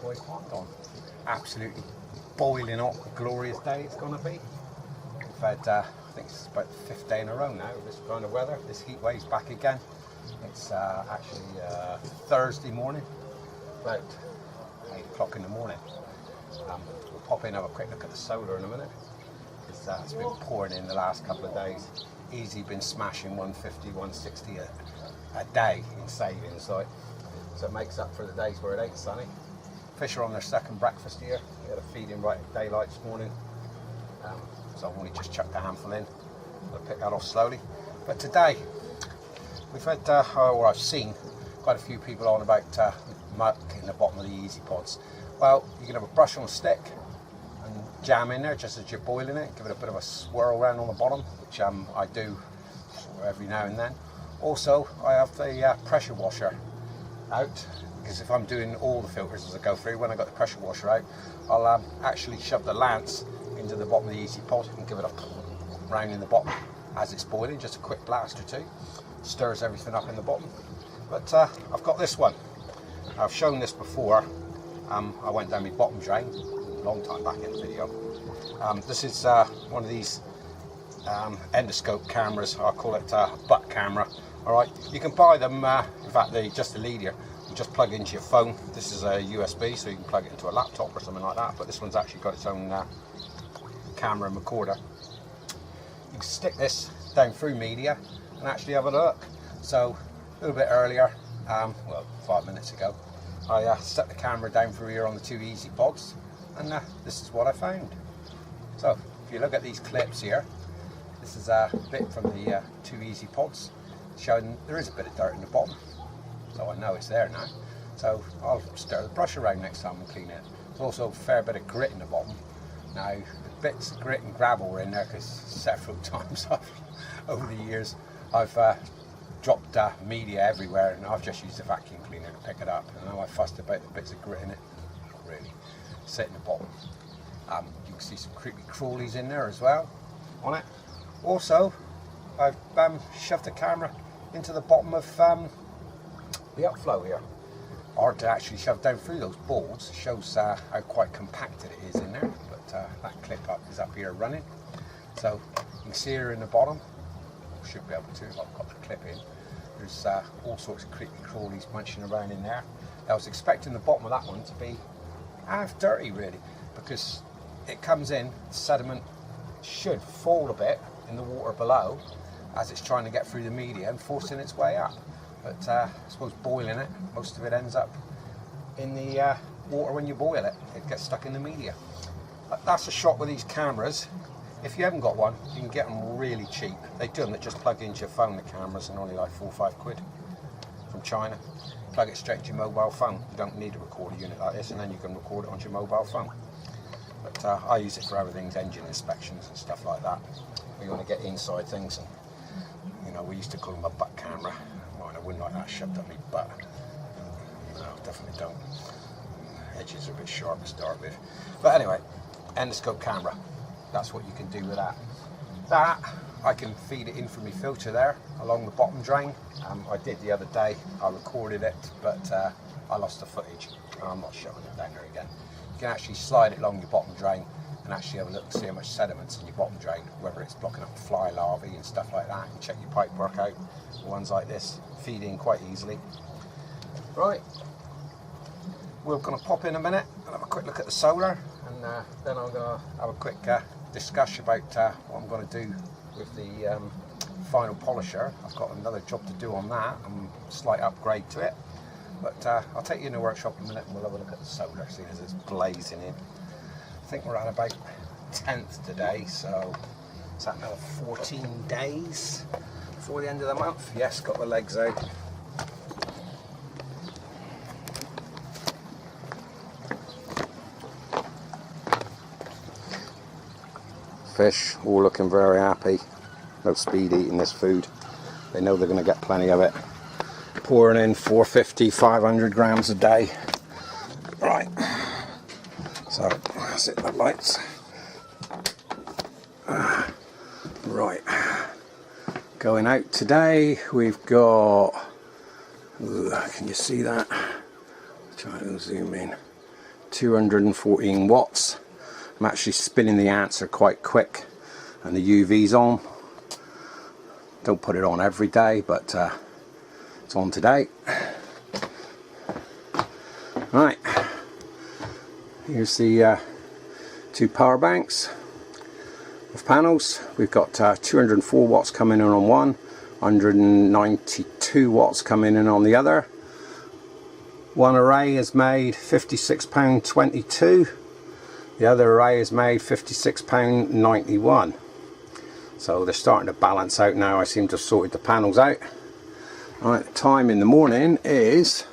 koi pond on. Absolutely boiling hot, glorious day it's going to be. We've had, I think it's about the 5th day in a row now of this kind of weather. This heat wave's back again. It's actually Thursday morning, about 8 o'clock in the morning. We'll pop in and have a quick look at the solar in a minute. It's been pouring in the last couple of days. Eazy been smashing 150, 160 a day in savings, like, so it makes up for the days where it ain't sunny. Fish are on their second breakfast here. We had a feed in right at daylight this morning, so I've only just chucked a handful in. I'll pick that off slowly. But today we've had, or I've seen quite a few people on about muck in the bottom of the Eazy pods. Well, you can have a brush on a stick and jam in there just as you're boiling it, give it a bit of a swirl around on the bottom, which I do every now and then. Also, I have the pressure washer out, because if I'm doing all the filters as I go through, when I got the pressure washer out, I'll actually shove the lance into the bottom of the Eazy pod and give it a round in the bottom as it's boiling, just a quick blast or two. Stirs everything up in the bottom. But I've got this one. I've shown this before. I went down my bottom drain a long time back in the video. This is one of these endoscope cameras. I call it a butt camera. Alright, you can buy them, in fact just the lead here, you just plug into your phone. This is a USB, so you can plug it into a laptop or something like that, but this one's actually got its own camera and recorder. You can stick this down through media and actually have a look. So a little bit earlier, well 5 minutes ago, I stuck the camera down through here on the 2 Eazy pods, and this is what I found. So if you look at these clips here, this is a bit from the 2 Eazy pods, showing there is a bit of dirt in the bottom, so I know it's there now. So I'll stir the brush around next time and clean it. There's also a fair bit of grit in the bottom. Now, bits of grit and gravel were in there because several times over the years I've dropped media everywhere, and I've just used a vacuum cleaner to pick it up. And now I fussed about the bits of grit in it. Not really. Sit in the bottom. You can see some creepy crawlies in there as well on it. Also, I've shoved the camera into the bottom of the upflow here. Hard to actually shove down through those boards. Shows how quite compacted it is in there. But that clip up is up here running. So you can see her in the bottom. Should be able to if I've got the clip in. There's all sorts of creepy crawlies munching around in there. I was expecting the bottom of that one to be half dirty really, because it comes in, sediment should fall a bit in the water below as it's trying to get through the media and forcing its way up. But I suppose boiling it, most of it ends up in the water when you boil it. It gets stuck in the media. That's a shot with these cameras. If you haven't got one, you can get them really cheap. They do them that just plug into your phone, the cameras, and only like 4 or 5 quid from China. Plug it straight into your mobile phone. You don't need a recorder unit like this, and then you can record it onto your mobile phone. But I use it for everything's engine inspections and stuff like that. We want to get inside things, and you know, we used to call them a butt camera. Mine, I wouldn't like that shoved up my butt. No, definitely don't. Edges are a bit sharp to start with. But anyway, endoscope camera. That's what you can do with that. That, I can feed it in from my filter there, along the bottom drain. I did the other day, I recorded it, but I lost the footage. I'm not showing it down there again. You can actually slide it along your bottom drain and actually have a look and see how much sediment's in your bottom drain, whether it's blocking up fly larvae and stuff like that. And check your pipe work out. The ones like this feed in quite easily. Right, we're going to pop in a minute and have a quick look at the solar, and then I'm going to have a quick discussion about what I'm going to do with the final polisher. I've got another job to do on that, and a slight upgrade to it. But I'll take you in the workshop in a minute and we'll have a look at the solar, seeing as it's blazing in. I think we're at about 10th today, so is that another 14 days before the end of the month? Yes, got the legs out. Fish all looking very happy. No speed eating this food. They know they're going to get plenty of it. Pouring in 450, 500 grams a day. Right. So that's it, the lights. Right. Going out today, we've got, can you see that? Try to zoom in. 214 watts. I'm actually spinning the answer quite quick and the UV's on. Don't put it on every day, but it's on today. Right, here's the 2 power banks of panels. We've got 204 watts coming in on one, 192 watts coming in on the other. One array is made £56.22, the other array is made £56.91. So they're starting to balance out now. I seem to have sorted the panels out. Right, the time in the morning is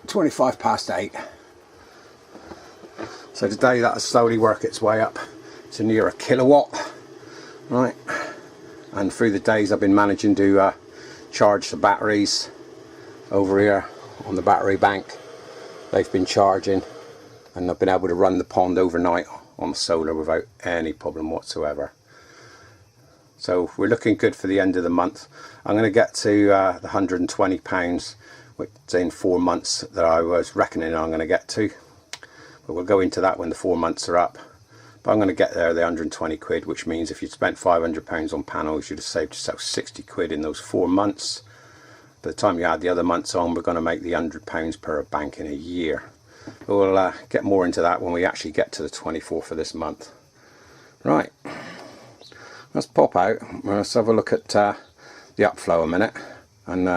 25 past 8. So today that'll slowly work its way up to near a kilowatt. Right, and through the days I've been managing to charge the batteries over here on the battery bank. They've been charging and I've been able to run the pond overnight on the solar without any problem whatsoever. So we're looking good for the end of the month. I'm going to get to the £120, which in 4 months that I was reckoning I'm going to get to. But we'll go into that when the 4 months are up. But I'm going to get there, the 120 quid, which means if you'd spent £500 on panels, you'd have saved yourself 60 quid in those 4 months. By the time you add the other months on, we're going to make the £100 per bank in a year. But we'll get more into that when we actually get to the 24th of this month. Right, let's pop out. Let's have a look at the upflow a minute, and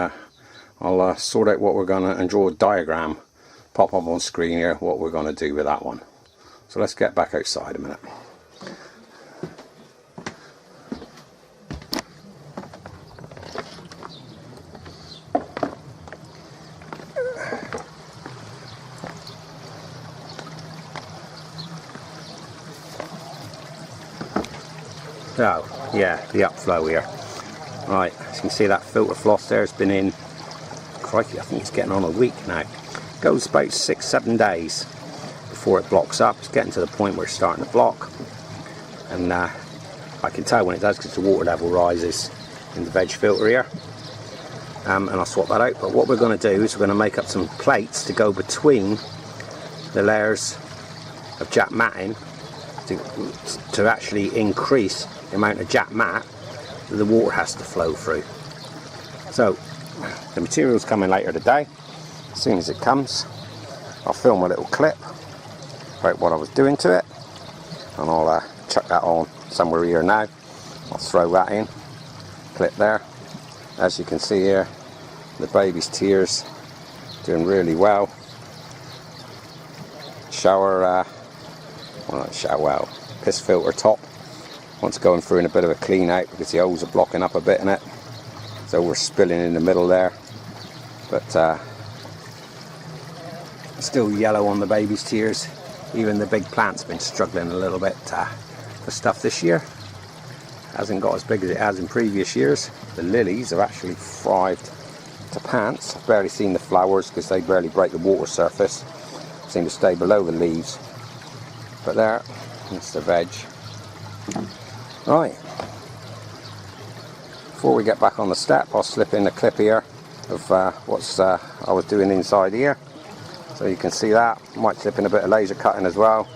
I'll sort out what we're going to, and draw a diagram, pop up on screen here, what we're going to do with that one. So let's get back outside a minute. So, yeah, the upflow here. Right, as you can see that filter floss there has been in, crikey, I think it's getting on a week now. It goes about 6-7 days before it blocks up. It's getting to the point where it's starting to block. And I can tell when it does because the water level rises in the veg filter here. And I'll swap that out. But what we're going to do is we're going to make up some plates to go between the layers of jack matting to actually increase the amount of jack mat that the water has to flow through. So the material's coming later today. As soon as it comes, I'll film a little clip about what I was doing to it, and I'll chuck that on somewhere here now. I'll throw that in, clip there. As you can see here, the baby's tears doing really well. Piss filter top wants going through in a bit of a clean out because the holes are blocking up a bit in it, so we're spilling in the middle there. But still yellow on the baby's tears. Even the big plant's been struggling a little bit for stuff this year. Hasn't got as big as it has in previous years. The lilies have actually thrived to pants. I've barely seen the flowers because they barely break the water surface. Seem to stay below the leaves. But there, that's the veg. Right. Before we get back on the step, I'll slip in a clip here of what I was doing inside here. So you can see that. Might slip in a bit of laser cutting as well.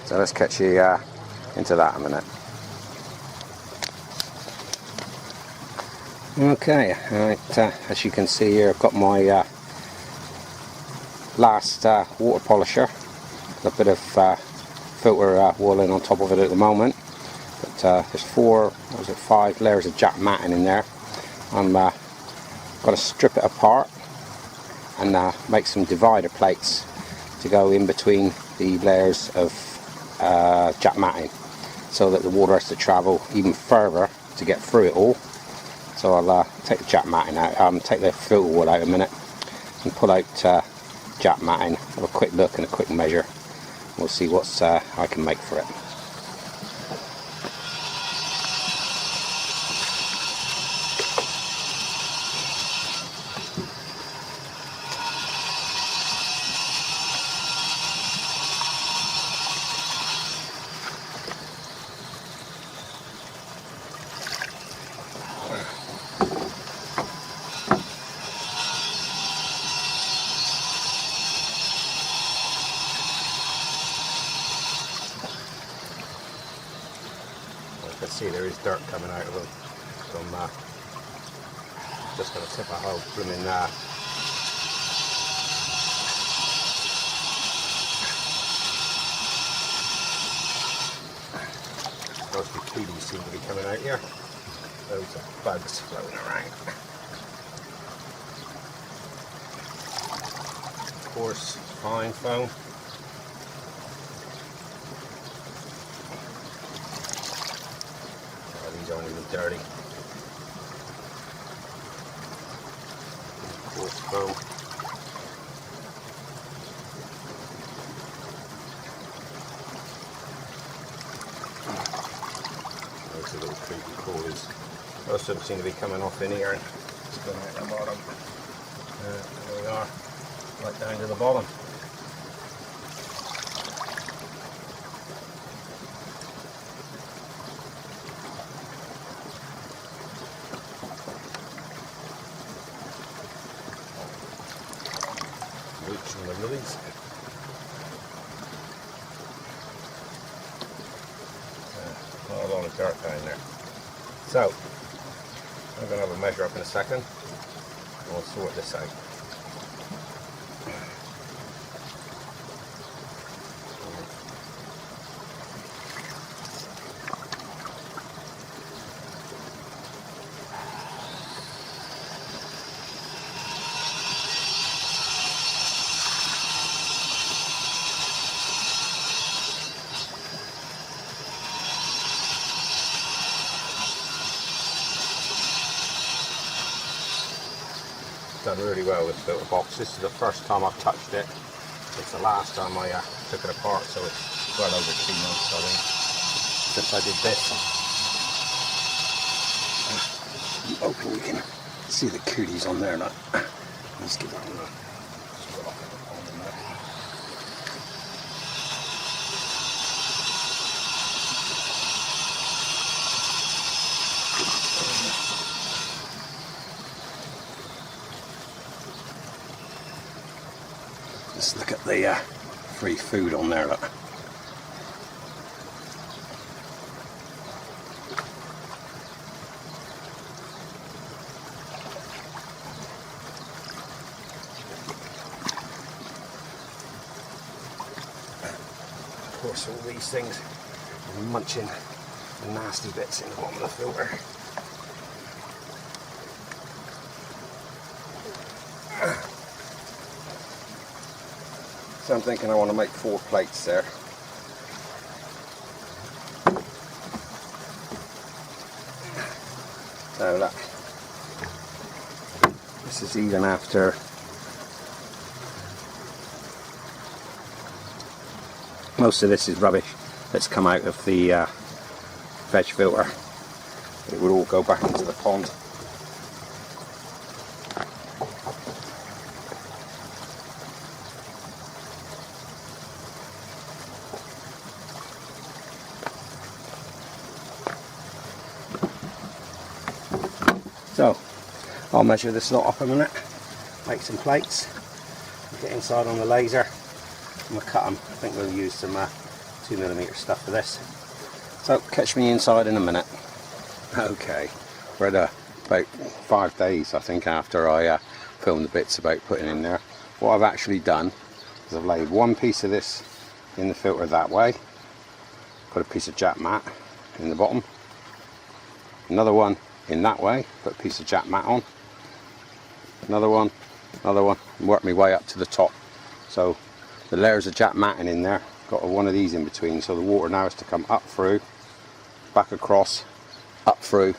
So let's catch you into that in a minute. Okay, right, as you can see here, I've got my last water polisher. A bit of filter wooling on top of it at the moment. But there's 5 layers of jack matting in there. I'm got to strip it apart and make some divider plates to go in between the layers of jack matting, so that the water has to travel even further to get through it all. So I'll take the jack matting out, take the filter wool out a minute and pull out jack matting, have a quick look and a quick measure. We'll see what I can make for it. Let's see, there is dirt coming out of them. So I'm just going to tip a whole blooming mostly cooties seem to be coming out here. Loads of bugs floating around. Of course, fine foam. Oh, these aren't even dirty. Coarse foam. Those are little creepy crawlies. Most of them seem to be coming off in here and just going out the bottom. There we are, right down to the bottom. Roots from the lilies. Not a lot of dirt down there. So, I'm going to have a measure up in a second and we'll sort this out. Done really well with the filter box. This is the first time I've touched it. It's the last time I took it apart, so it's well over 2 months, I think, since I did this. Open, you can see the cooties on there now. Let's give that one a swirl on the net. Let's look at the free food on there. Look. Of course, all these things are munching the nasty bits in the bottom of the filter. So I'm thinking I want to make 4 plates there. So look, this is even after most of this is rubbish that's come out of the veg filter. It would all go back into the pond. So I'll measure this lot up a minute, make some plates, get inside on the laser, and we'll cut them. I think we'll use some 2mm stuff for this. So catch me inside in a minute. Okay, we're at about 5 days I think after I filmed the bits about putting in there. What I've actually done is I've laid one piece of this in the filter that way, put a piece of Jack mat in the bottom, another one in that way, put a piece of Jack mat on, another one, and work my way up to the top. So the layers of Jack matting in there, got one of these in between, so the water now has to come up through, back across, up through,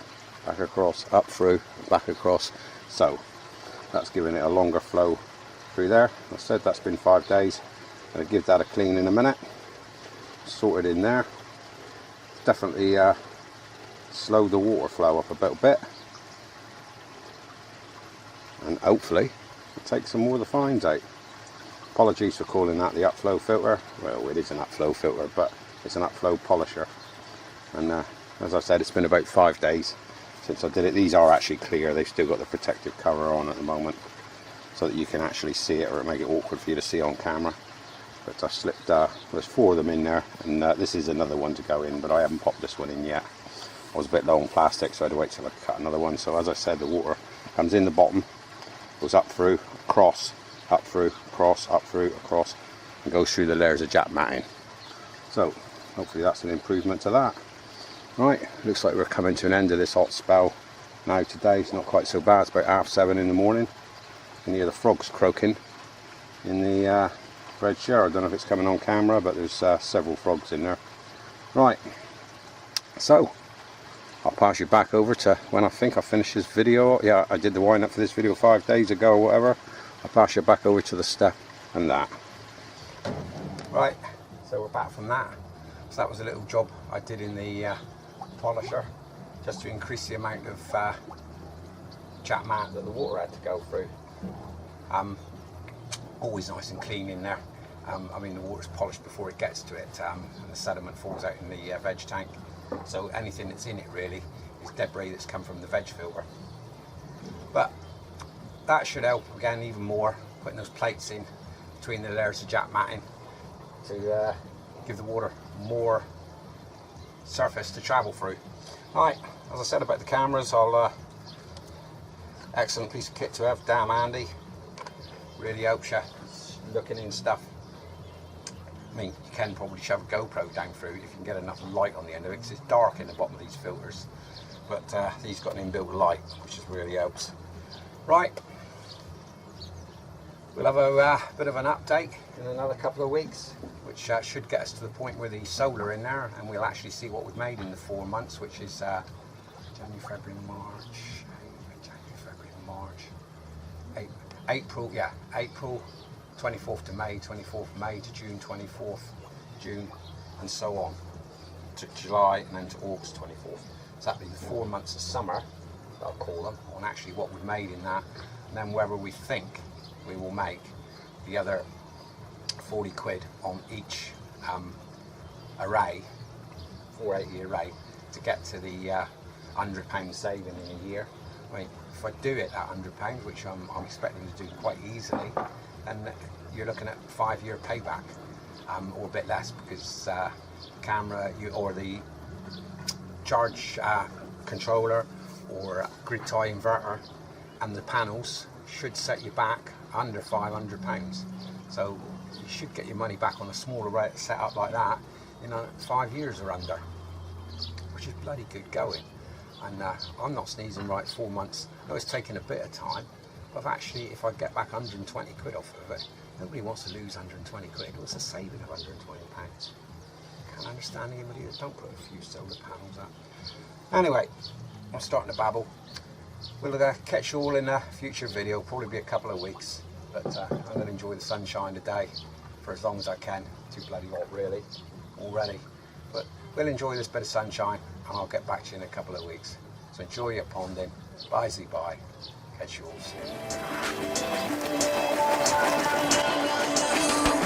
back across, up through, back across. So that's giving it a longer flow through there. I said that's been 5 days. I'm going to give that a clean in a minute, sort it in there. Definitely slow the water flow up a little bit, and hopefully take some more of the fines out. Apologies for calling that the upflow filter. Well, it is an upflow filter, but it's an upflow polisher. And as I said, it's been about 5 days since I did it. These are actually clear. They've still got the protective cover on at the moment, so that you can actually see it, or it make it awkward for you to see on camera. But I slipped, there's 4 of them in there, and this is another one to go in, but I haven't popped this one in yet. I was a bit low on plastic, so I had to wait till I cut another one. So as I said, the water comes in the bottom, goes up through, across, up through, across, up through, across, and goes through the layers of jack matting. So hopefully that's an improvement to that. Right, looks like we're coming to an end of this hot spell now. Today's not quite so bad. It's about 7:30 in the morning. You can hear the frogs croaking in the bread share. I don't know if it's coming on camera, but there's several frogs in there. Right, so I'll pass you back over to when I think I finished this video. Yeah, I did the wind up for this video 5 days ago or whatever. I'll pass you back over to the step and that. Right, so we're back from that. So that was a little job I did in the polisher, just to increase the amount of jack mat that the water had to go through. Always nice and clean in there. I mean, the water's polished before it gets to it, and the sediment falls out in the veg tank. So anything that's in it really is debris that's come from the veg filter. But that should help again even more, putting those plates in between the layers of jack matting to give the water more surface to travel through. Right, as I said about the cameras, excellent piece of kit to have, damn handy. Really helps you looking in stuff. I mean, you can probably shove a GoPro down through if you can get enough light on the end of it, because it's dark in the bottom of these filters. But these got an inbuilt light, which really helps. Right, we'll have a bit of an update in another couple of weeks, which should get us to the point with the solar in there, and we'll actually see what we've made in the 4 months, which is January, February, March, April, yeah, April 24th to May, 24th May to June 24th, June, and so on to July, and then to August 24th. So that'll be the 4 months of summer, I'll call them, on actually what we've made in that, and then whether we think we will make the other 40 quid on each array, 480 array, to get to the £100 saving in a year. I mean, if I do it at £100, which I'm expecting to do quite easily, then you're looking at 5-year payback, or a bit less, because camera or the charge controller or grid tie inverter and the panels should set you back under £500. So you should get your money back on a smaller rate set up like that in 5 years or under, which is bloody good going. And I'm not sneezing, right, 4 months. I know it's taken a bit of time, but actually if I get back 120 quid off of it, nobody wants to lose 120 quid. What's a saving of £120? Can't understand anybody that don't put a few solar panels up. Anyway, I'm starting to babble. We'll catch you all in a future video, probably be a couple of weeks, but I'm going to enjoy the sunshine today for as long as I can. Too bloody hot really already, but we'll enjoy this bit of sunshine, and I'll get back to you in a couple of weeks. So enjoy your ponding. Bye-zy bye. Catch you all soon.